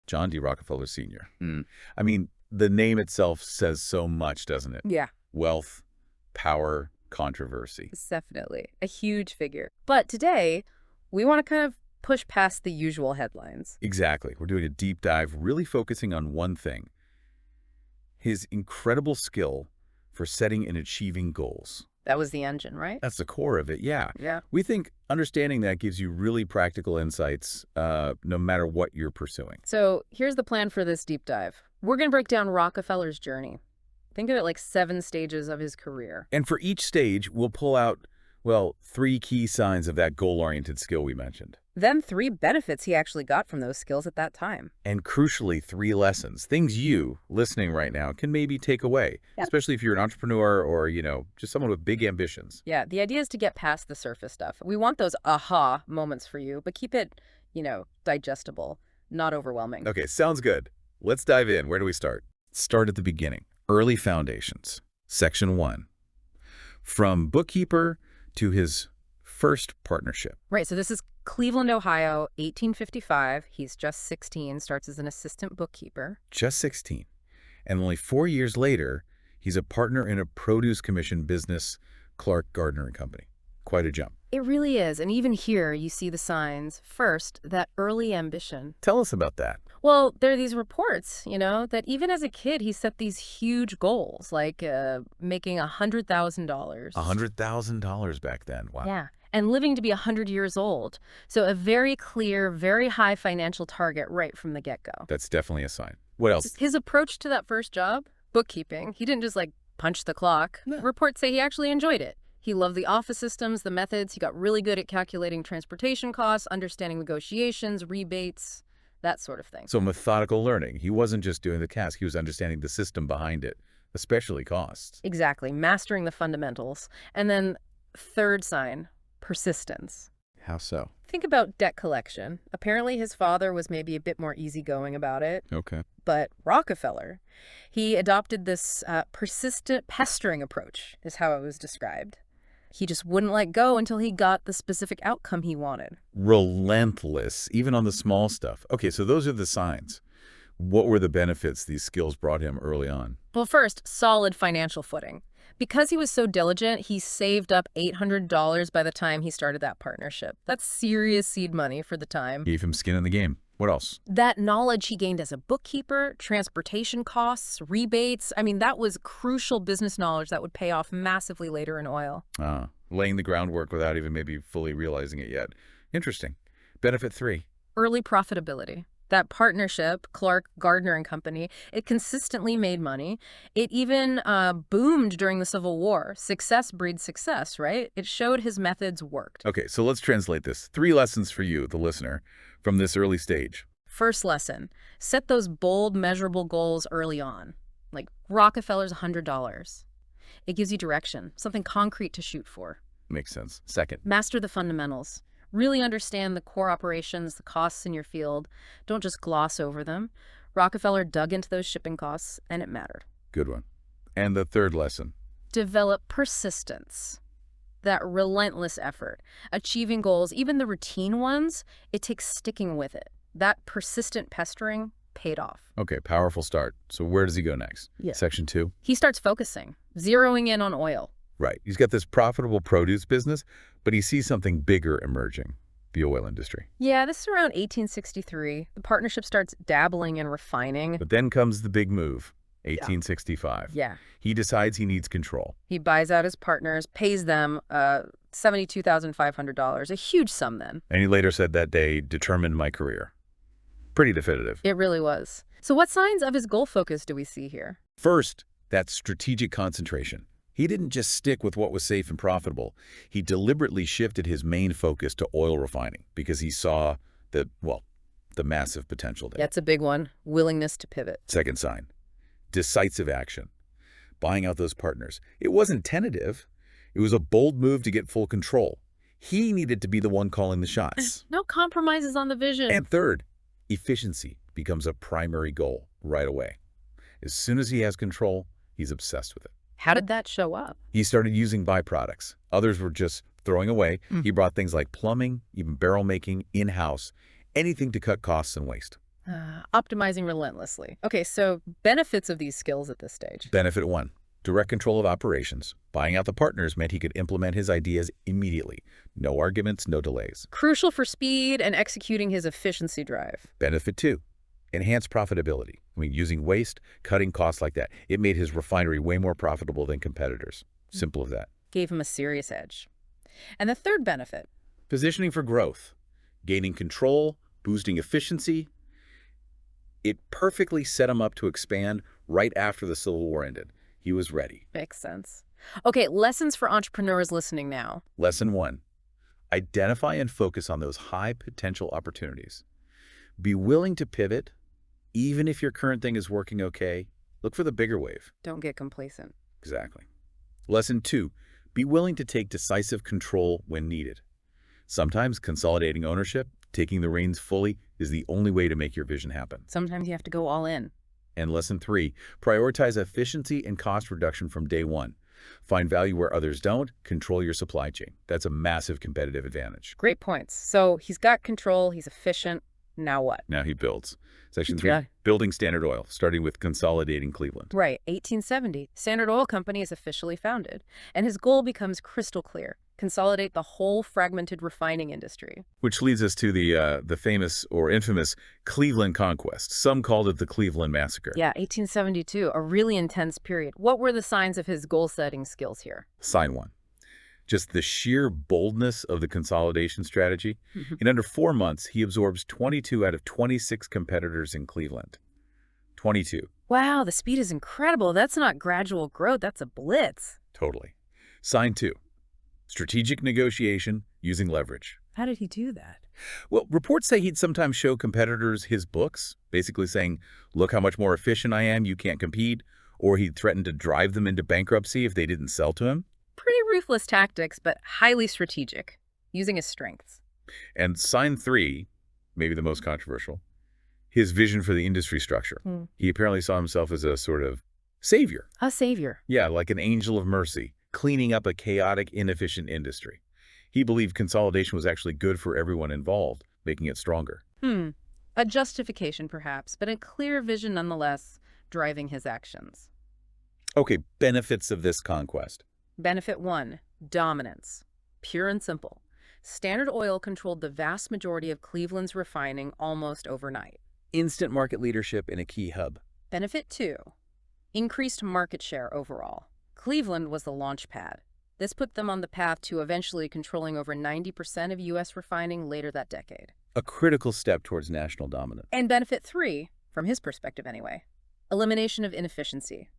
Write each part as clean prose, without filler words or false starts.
John D. Rockefeller Sr. I mean, the name itself says so much, doesn't it? Yeah. Wealth, power, controversy. It's definitely a huge figure. But today, we want to kind of push past the usual headlines. Exactly. We're doing a deep dive, really focusing on one thing. His incredible skill for setting and achieving goals. That was the engine, right? That's the core of it, yeah. Yeah. We think understanding that gives you really practical insights no matter what you're pursuing. So here's the plan for this deep dive. We're going to break down Rockefeller's journey. Think of it like 7 stages of his career. And for each stage, we'll pull out, well, 3 key signs of that goal-oriented skill we mentioned. Then 3 benefits he actually got from those skills at that time. And crucially, 3 lessons, things you, listening right now, can maybe take away, especially if you're an entrepreneur or, just someone with big ambitions. Yeah, the idea is to get past the surface stuff. We want those aha moments for you, but keep it, digestible, not overwhelming. Okay, sounds good. Let's dive in. Where do we start? Start at the beginning. Early foundations. Section 1. From bookkeeper to his first partnership. Right, so this is Cleveland, Ohio, 1855. He's just 16, starts as an assistant bookkeeper. Just 16. And only 4 years later, he's a partner in a produce commission business, Clark, Gardner and Company. Quite a jump. It really is, and even here you see the signs. First, that early ambition. Tell us about that. Well, there are these reports, that even as a kid he set these huge goals, like making $100,000. $100,000 back then. Wow. Yeah. And living to be 100 years old. So a very clear, very high financial target right from the get-go. That's definitely a sign. What else? His approach to that first job, bookkeeping, he didn't just punch the clock. No. Reports say he actually enjoyed it. He loved the office systems, the methods. He got really good at calculating transportation costs, understanding negotiations, rebates, that sort of thing. So methodical learning. He wasn't just doing the task. He was understanding the system behind it, especially costs. Exactly. Mastering the fundamentals. And then third sign, persistence. How so? Think about debt collection. Apparently his father was maybe a bit more easygoing about it. Okay. But Rockefeller, he adopted this persistent pestering approach, is how it was described. He just wouldn't let go until he got the specific outcome he wanted. Relentless, even on the small stuff. Okay, so those are the signs. What were the benefits these skills brought him early on? Well, first, solid financial footing. Because he was so diligent, he saved up $800 by the time he started that partnership. That's serious seed money for the time. Gave him skin in the game. What else? That knowledge he gained as a bookkeeper, transportation costs, rebates, that was crucial business knowledge that would pay off massively later in oil. Laying the groundwork without even maybe fully realizing it yet. Interesting. Benefit 3. Early profitability. That partnership, Clark, Gardner and Company, it consistently made money. It even boomed during the Civil War. Success breeds success, right? It showed his methods worked. Okay, so let's translate this. 3 lessons for you, the listener, from this early stage. First lesson, set those bold, measurable goals early on. Like Rockefeller's $100. It gives you direction, something concrete to shoot for. Makes sense. Second. Master the fundamentals. Really understand the core operations, the costs in your field. Don't just gloss over them. Rockefeller dug into those shipping costs, and it mattered. Good one. And the third lesson. Develop persistence. That relentless effort. Achieving goals, even the routine ones, it takes sticking with it. That persistent pestering paid off. Okay, powerful start. So where does he go next? Yeah. Section 2. He starts focusing, zeroing in on oil. Right. He's got this profitable produce business, but he sees something bigger emerging, the oil industry. Yeah, this is around 1863. The partnership starts dabbling in refining. But then comes the big move, 1865. Yeah. He decides he needs control. He buys out his partners, pays them $72,500, a huge sum then. And he later said that day determined my career. Pretty definitive. It really was. So what signs of his goal focus do we see here? First, that strategic concentration. He didn't just stick with what was safe and profitable. He deliberately shifted his main focus to oil refining because he saw the massive potential there. That's a big one. Willingness to pivot. Second sign, decisive action. Buying out those partners. It wasn't tentative. It was a bold move to get full control. He needed to be the one calling the shots. No compromises on the vision. And third, efficiency becomes a primary goal right away. As soon as he has control, he's obsessed with it. How did that show up? He started using byproducts. Others were just throwing away. He brought things like plumbing, even barrel making, in-house, anything to cut costs and waste. Optimizing relentlessly. Okay, so benefits of these skills at this stage. Benefit 1. Direct control of operations. Buying out the partners meant he could implement his ideas immediately. No arguments, no delays. Crucial for speed and executing his efficiency drive. Benefit 2. Enhanced profitability. I mean, using waste, cutting costs like that. It made his refinery way more profitable than competitors. Simple as that. Gave him a serious edge. And the third benefit. Positioning for growth. Gaining control, boosting efficiency. It perfectly set him up to expand right after the Civil War ended. He was ready. Makes sense. Okay, lessons for entrepreneurs listening now. Lesson 1. Identify and focus on those high potential opportunities. Be willing to pivot. Even if your current thing is working okay, look for the bigger wave. Don't get complacent. Exactly. Lesson 2. Be willing to take decisive control when needed. Sometimes consolidating ownership, taking the reins fully, is the only way to make your vision happen. Sometimes you have to go all in. And lesson 3, prioritize efficiency and cost reduction from day one. Find value where others don't, control your supply chain. That's a massive competitive advantage. Great points. So he's got control, he's efficient. Now what? Now he builds. Section 3, Yeah. building Standard Oil, starting with consolidating Cleveland. Right, 1870. Standard Oil Company is officially founded, and his goal becomes crystal clear: consolidate the whole fragmented refining industry. Which leads us to the famous or infamous Cleveland Conquest. Some called it the Cleveland Massacre. Yeah, 1872, a really intense period. What were the signs of his goal-setting skills here? Sign 1. Just the sheer boldness of the consolidation strategy. In under 4 months, he absorbs 22 out of 26 competitors in Cleveland. 22. Wow, the speed is incredible. That's not gradual growth, that's a blitz. Totally. Sign 2. Strategic negotiation using leverage. How did he do that? Well, reports say he'd sometimes show competitors his books, basically saying, look how much more efficient I am, you can't compete. Or he'd threaten to drive them into bankruptcy if they didn't sell to him. Pretty ruthless tactics, but highly strategic, using his strengths. And sign 3, maybe the most controversial, his vision for the industry structure. He apparently saw himself as a sort of savior. A savior. Yeah, like an angel of mercy, cleaning up a chaotic, inefficient industry. He believed consolidation was actually good for everyone involved, making it stronger. A justification, perhaps, but a clear vision nonetheless, driving his actions. Okay, benefits of this conquest. Benefit 1, dominance. Pure and simple. Standard Oil controlled the vast majority of Cleveland's refining almost overnight. Instant market leadership in a key hub. Benefit 2, increased market share overall. Cleveland was the launch pad. This put them on the path to eventually controlling over 90% of U.S. refining later that decade. A critical step towards national dominance. And benefit 3, from his perspective anyway, elimination of inefficiency.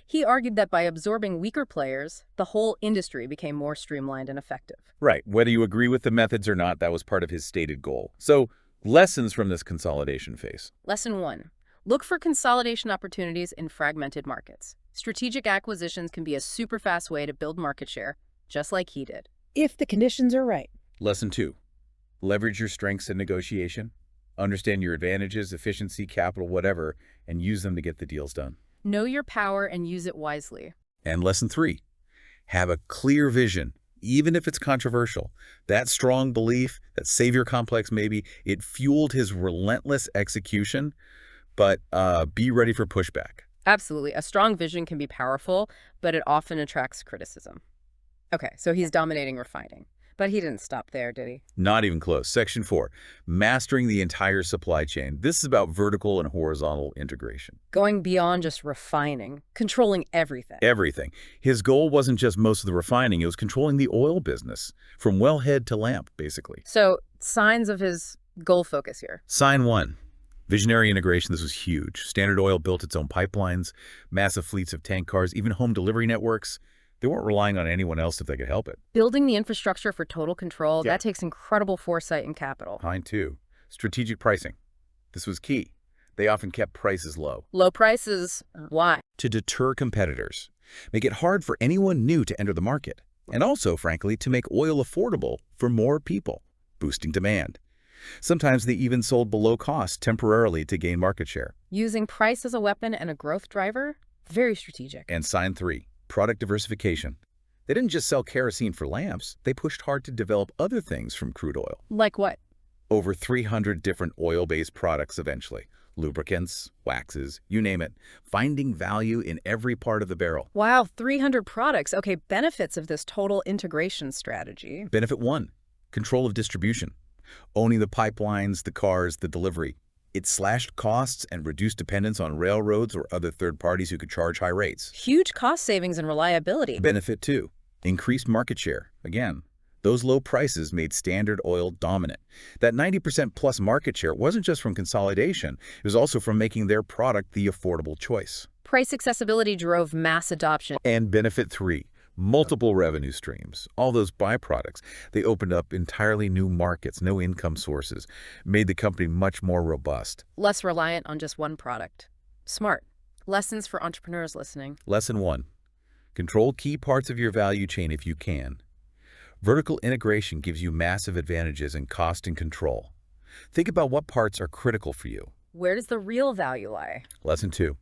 He argued that by absorbing weaker players, the whole industry became more streamlined and effective. Right. Whether you agree with the methods or not, that was part of his stated goal. So, lessons from this consolidation phase. Lesson 1. Look for consolidation opportunities in fragmented markets. Strategic acquisitions can be a super fast way to build market share, just like he did. If the conditions are right. Lesson 2. Leverage your strengths in negotiation. Understand your advantages, efficiency, capital, whatever, and use them to get the deals done. Know your power and use it wisely. And lesson 3, have a clear vision, even if it's controversial. That strong belief, that savior complex maybe, it fueled his relentless execution, but be ready for pushback. Absolutely. A strong vision can be powerful, but it often attracts criticism. Okay, so he's dominating refining. But he didn't stop there, did he? Not even close. Section 4, mastering the entire supply chain. This is about vertical and horizontal integration. Going beyond just refining, controlling everything. Everything. His goal wasn't just most of the refining, it was controlling the oil business, from wellhead to lamp, basically. So, signs of his goal focus here. Sign 1, visionary integration. This was huge. Standard Oil built its own pipelines, massive fleets of tank cars, even home delivery networks. They weren't relying on anyone else if they could help it. Building the infrastructure for total control, that takes incredible foresight and capital. Sign 2, strategic pricing. This was key. They often kept prices low. Low prices, why? To deter competitors, make it hard for anyone new to enter the market, and also, frankly, to make oil affordable for more people, boosting demand. Sometimes they even sold below cost temporarily to gain market share. Using price as a weapon and a growth driver, very strategic. And sign 3, product diversification. They didn't just sell kerosene for lamps, they pushed hard to develop other things from crude oil. Like what? Over 300 different oil-based products eventually. Lubricants, waxes, you name it. Finding value in every part of the barrel. Wow, 300 products. Okay, benefits of this total integration strategy. Benefit 1, control of distribution. Owning the pipelines, the cars, the delivery. It slashed costs and reduced dependence on railroads or other third parties who could charge high rates. Huge cost savings and reliability. Benefit 2, increased market share. Again, those low prices made Standard Oil dominant. That 90% plus market share wasn't just from consolidation, it was also from making their product the affordable choice. Price accessibility drove mass adoption. And benefit 3, multiple revenue streams. All those byproducts, they opened up entirely new markets, no income sources, made the company much more robust. Less reliant on just one product. Smart. Lessons for entrepreneurs listening. Lesson 1, control key parts of your value chain if you can. Vertical integration gives you massive advantages in cost and control. Think about what parts are critical for you. Where does the real value lie? Lesson 2,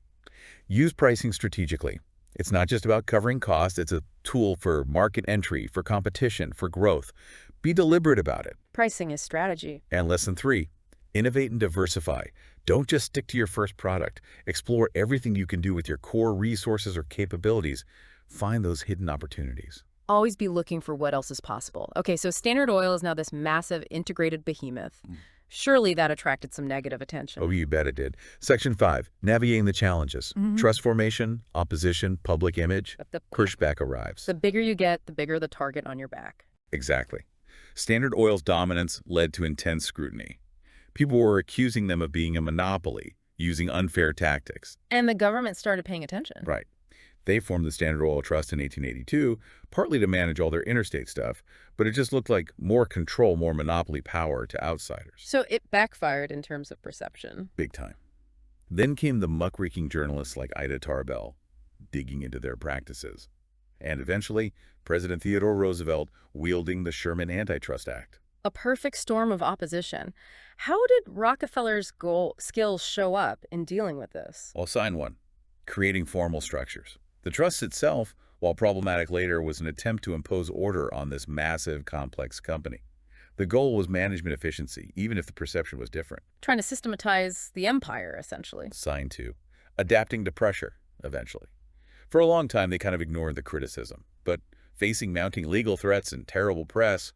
use pricing strategically. It's not just about covering costs, it's a tool for market entry, for competition, for growth. Be deliberate about it. Pricing is strategy. And lesson 3, innovate and diversify. Don't just stick to your first product. Explore everything you can do with your core resources or capabilities. Find those hidden opportunities. Always be looking for what else is possible. Okay, so Standard Oil is now this massive integrated behemoth. Surely that attracted some negative attention. Oh, you bet it did. Section 5, navigating the challenges. Trust formation, opposition, public image. But the Pushback arrives. The bigger you get, the bigger the target on your back. Exactly. Standard Oil's dominance led to intense scrutiny. People were accusing them of being a monopoly, using unfair tactics. And the government started paying attention. Right. They formed the Standard Oil Trust in 1882, partly to manage all their interstate stuff, but it just looked like more control, more monopoly power to outsiders. So it backfired in terms of perception. Big time. Then came the muckraking journalists like Ida Tarbell, digging into their practices. And eventually, President Theodore Roosevelt wielding the Sherman Antitrust Act. A perfect storm of opposition. How did Rockefeller's skills show up in dealing with this? I'll sign one. Creating formal structures. The trust itself, while problematic later, was an attempt to impose order on this massive, complex company. The goal was management efficiency, even if the perception was different. Trying to systematize the empire, essentially. Sign 2. Adapting to pressure, eventually. For a long time, they kind of ignored the criticism. But facing mounting legal threats and terrible press,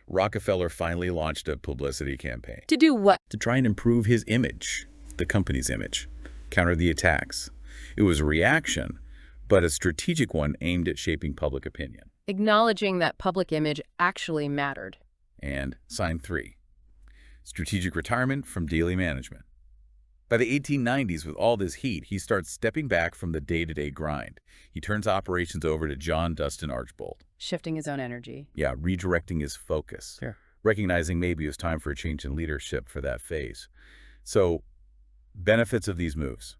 Rockefeller finally launched a publicity campaign. To do what? To try and improve his image, the company's image, counter the attacks. It was a reaction, but a strategic one aimed at shaping public opinion. Acknowledging that public image actually mattered. And sign 3. Strategic retirement from daily management. By the 1890s, with all this heat, he starts stepping back from the day-to-day grind. He turns operations over to John Dustin Archbold. Shifting his own energy. Yeah, redirecting his focus. Sure. Recognizing maybe it was time for a change in leadership for that phase. So, benefits of these moves.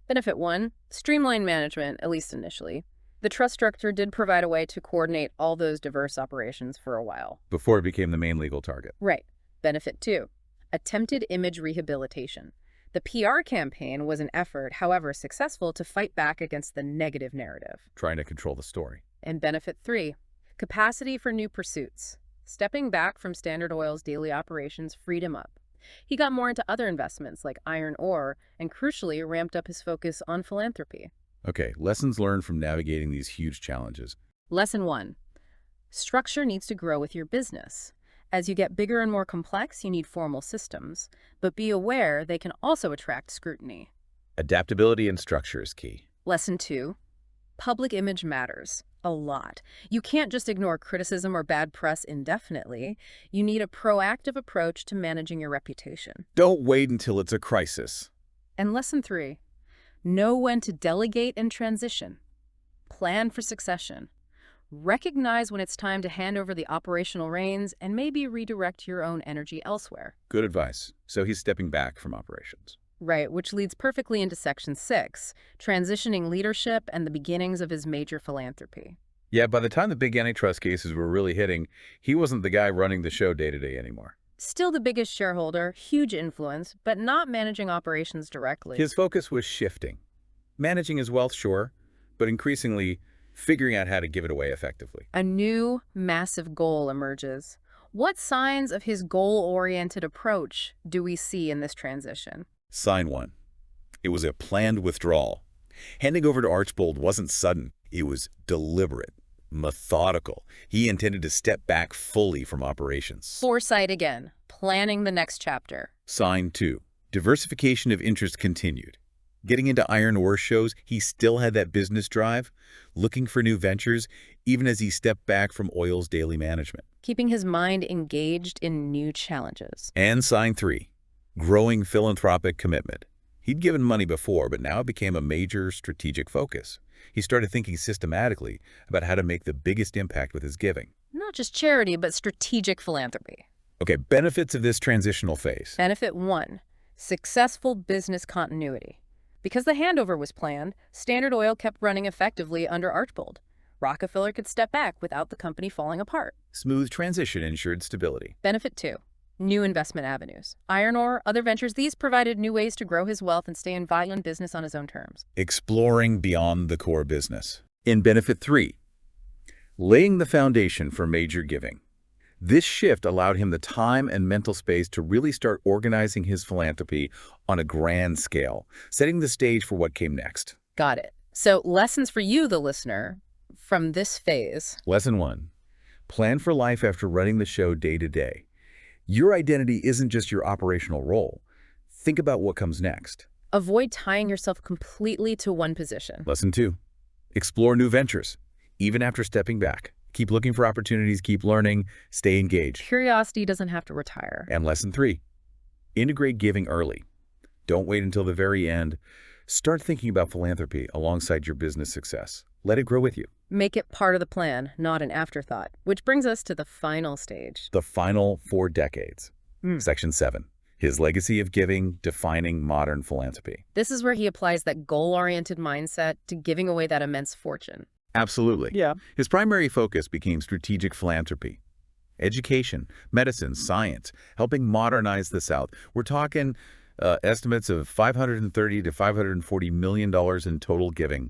Benefit 1, streamline management, at least initially. The trust structure did provide a way to coordinate all those diverse operations for a while. Before it became the main legal target. Right. Benefit 2, attempted image rehabilitation. The PR campaign was an effort, however successful, to fight back against the negative narrative. Trying to control the story. And benefit 3, capacity for new pursuits. Stepping back from Standard Oil's daily operations freed him up. He got more into other investments like iron ore and crucially ramped up his focus on philanthropy. Okay, lessons learned from navigating these huge challenges. Lesson 1, structure needs to grow with your business. As you get bigger and more complex, you need formal systems, but be aware they can also attract scrutiny. Adaptability and structure is key. Lesson 2, public image matters a lot. You can't just ignore criticism or bad press indefinitely. You need a proactive approach to managing your reputation. Don't wait until it's a crisis. And lesson 3, know when to delegate and transition. Plan for succession. Recognize when it's time to hand over the operational reins and maybe redirect your own energy elsewhere. Good advice. So he's stepping back from operations. Right, which leads perfectly into Section 6, transitioning leadership and the beginnings of his major philanthropy. Yeah, by the time the big antitrust cases were really hitting, he wasn't the guy running the show day to day anymore. Still the biggest shareholder, huge influence, but not managing operations directly. His focus was shifting. Managing his wealth, sure, but increasingly figuring out how to give it away effectively. A new, massive goal emerges, What signs of his goal-oriented approach do we see in this transition? Sign 1. It was a planned withdrawal. Handing over to Archbold wasn't sudden. It was deliberate, methodical. He intended to step back fully from operations. Foresight again, planning the next chapter. Sign 2. Diversification of interest continued. Getting into iron ore shows, he still had that business drive, looking for new ventures, even as he stepped back from oil's daily management. Keeping his mind engaged in new challenges. And sign 3. Growing philanthropic commitment. He'd given money before, but now it became a major strategic focus. He started thinking systematically about how to make the biggest impact with his giving. Not just charity, but strategic philanthropy. Okay, benefits of this transitional phase. Benefit 1, successful business continuity. Because the handover was planned, Standard Oil kept running effectively under Archbold. Rockefeller could step back without the company falling apart. Smooth transition ensured stability. Benefit 2, new investment avenues. Iron ore, other ventures, these provided new ways to grow his wealth and stay in violent business on his own terms. Exploring beyond the core business. In benefit 3, laying the foundation for major giving. This shift allowed him the time and mental space to really start organizing his philanthropy on a grand scale, setting the stage for what came next. Got it. So lessons for you, the listener, from this phase. Lesson 1. Plan for life after running the show day to day. Your identity isn't just your operational role. Think about what comes next. Avoid tying yourself completely to one position. Lesson 2. Explore new ventures, even after stepping back. Keep looking for opportunities, keep learning, stay engaged. Curiosity doesn't have to retire. And lesson 3. Integrate giving early. Don't wait until the very end. Start thinking about philanthropy alongside your business success. Let it grow with you. Make it part of the plan, not an afterthought. Which brings us to the final stage. The final 4 decades. Section 7. His legacy of giving, defining modern philanthropy. This is where he applies that goal-oriented mindset to giving away that immense fortune. Absolutely. Yeah. His primary focus became strategic philanthropy. Education, medicine, science, helping modernize the South. We're talking estimates of $530 to $540 million in total giving,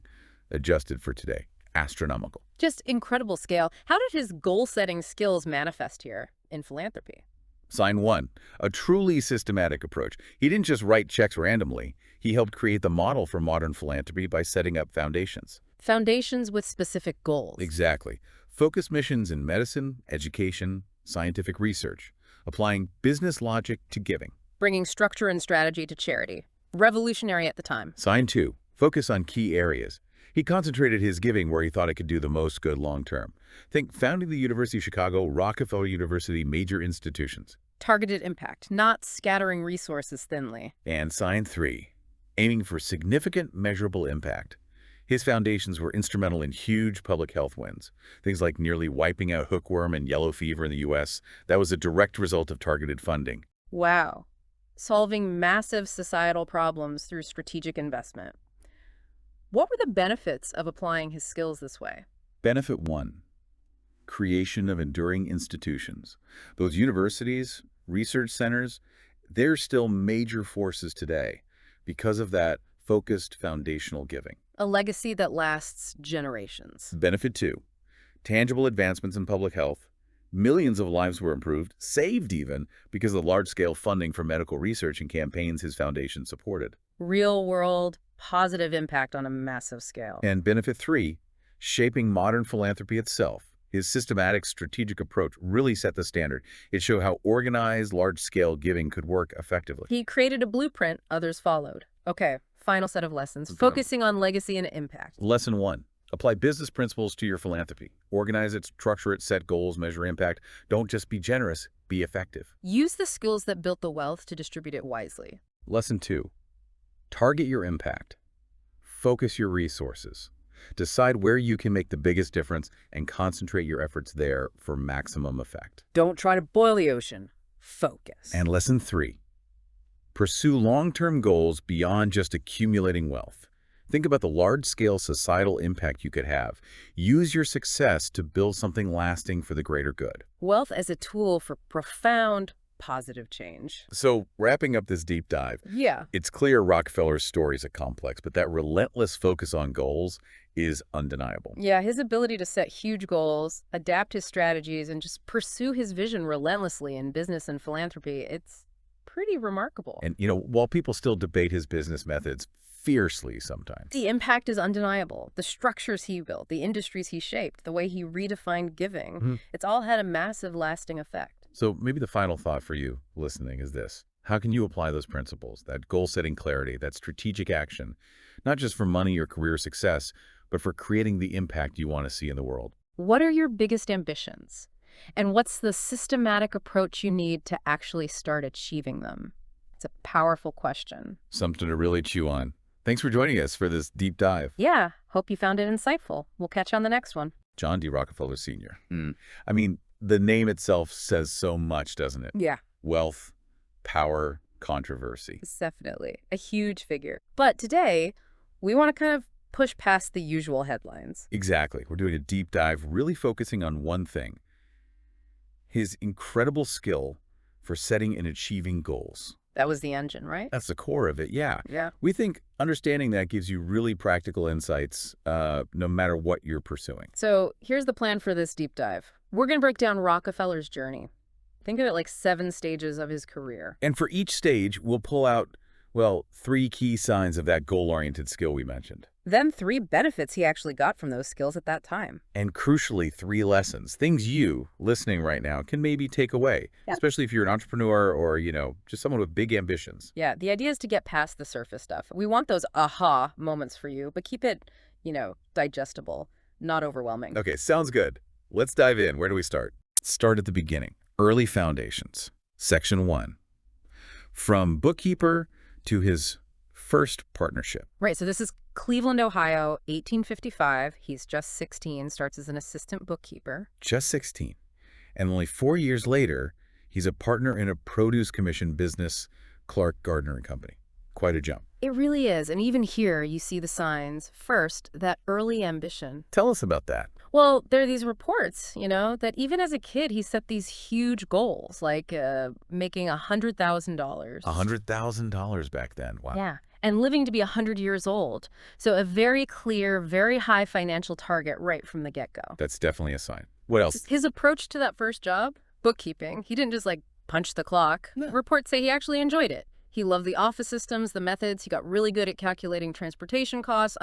adjusted for today. Astronomical. Just incredible scale. How did his goal-setting skills manifest here in philanthropy? Sign 1, a truly systematic approach. He didn't just write checks randomly. He helped create the model for modern philanthropy by setting up foundations. Foundations with specific goals. Exactly. Focus missions in medicine, education, scientific research, applying business logic to giving. Bringing structure and strategy to charity. Revolutionary at the time. Sign 2, focus on key areas. He concentrated his giving where he thought it could do the most good long-term. Think founding the University of Chicago, Rockefeller University, major institutions. Targeted impact, not scattering resources thinly. And sign 3, aiming for significant measurable impact. His foundations were instrumental in huge public health wins. Things like nearly wiping out hookworm and yellow fever in the U.S. That was a direct result of targeted funding. Wow. Solving massive societal problems through strategic investment. What were the benefits of applying his skills this way? Benefit 1, creation of enduring institutions. Those universities, research centers, they're still major forces today because of that focused foundational giving. A legacy that lasts generations. Benefit 2, tangible advancements in public health. Millions of lives were improved, saved even, because of the large-scale funding for medical research and campaigns his foundation supported. Real-world, positive impact on a massive scale. And benefit 3, shaping modern philanthropy itself. His systematic, strategic approach really set the standard. It showed how organized, large-scale giving could work effectively. He created a blueprint, others followed. Okay, final set of lessons, focusing on legacy and impact. Lesson 1, apply business principles to your philanthropy. Organize it, structure it, set goals, measure impact. Don't just be generous, be effective. Use the skills that built the wealth to distribute it wisely. Lesson 2, target your impact. Focus your resources. Decide where you can make the biggest difference and concentrate your efforts there for maximum effect. Don't try to boil the ocean. Focus. And lesson 3, pursue long-term goals beyond just accumulating wealth. Think about the large-scale societal impact you could have. Use your success to build something lasting for the greater good. Wealth as a tool for profound, positive change. So wrapping up this deep dive, Yeah. it's clear Rockefeller's story is complex, but that relentless focus on goals is undeniable. Yeah, his ability to set huge goals, adapt his strategies, and just pursue his vision relentlessly in business and philanthropy, it's pretty remarkable. And, while people still debate his business methods fiercely sometimes. The impact is undeniable. The structures he built, the industries he shaped, the way he redefined giving, it's all had a massive lasting effect. So maybe the final thought for you listening is this. How can you apply those principles, that goal-setting clarity, that strategic action, not just for money or career success, but for creating the impact you want to see in the world? What are your biggest ambitions? And what's the systematic approach you need to actually start achieving them? It's a powerful question. Something to really chew on. Thanks for joining us for this deep dive. Yeah, hope you found it insightful. We'll catch you on the next one. John D. Rockefeller Sr. I mean, the name itself says so much, doesn't it? Yeah. Wealth, power, controversy. It's definitely a huge figure. But today, we want to kind of push past the usual headlines. Exactly. We're doing a deep dive, really focusing on one thing. His incredible skill for setting and achieving goals. That was the engine, right? That's the core of it, yeah. Yeah. We think understanding that gives you really practical insights no matter what you're pursuing. So here's the plan for this deep dive. We're going to break down Rockefeller's journey. Think of it like 7 stages of his career. And for each stage, we'll pull out, well, 3 key signs of that goal-oriented skill we mentioned. Then 3 benefits he actually got from those skills at that time. And crucially, 3 lessons, things you, listening right now, can maybe take away, especially if you're an entrepreneur or, just someone with big ambitions. Yeah, the idea is to get past the surface stuff. We want those aha moments for you, but keep it, digestible, not overwhelming. Okay, sounds good. Let's dive in. Where do we start? Start at the beginning. Early foundations. Section 1. From bookkeeper to his first partnership. Right, so this is Cleveland, Ohio, 1855. He's just 16, starts as an assistant bookkeeper. Just 16. And only 4 years later, he's a partner in a produce commission business, Clark, Gardner and Company. Quite a jump. It really is, and even here you see the signs. First, that early ambition. Tell us about that. Well, there are these reports, that even as a kid he set these huge goals, like making $100,000. $100,000 back then. Wow. Yeah. And living to be 100 years old. So a very clear, very high financial target right from the get-go. That's definitely a sign. What else? His approach to that first job, bookkeeping, he didn't just punch the clock. No. Reports say he actually enjoyed it. He loved the office systems, the methods. He got really good at calculating transportation costs,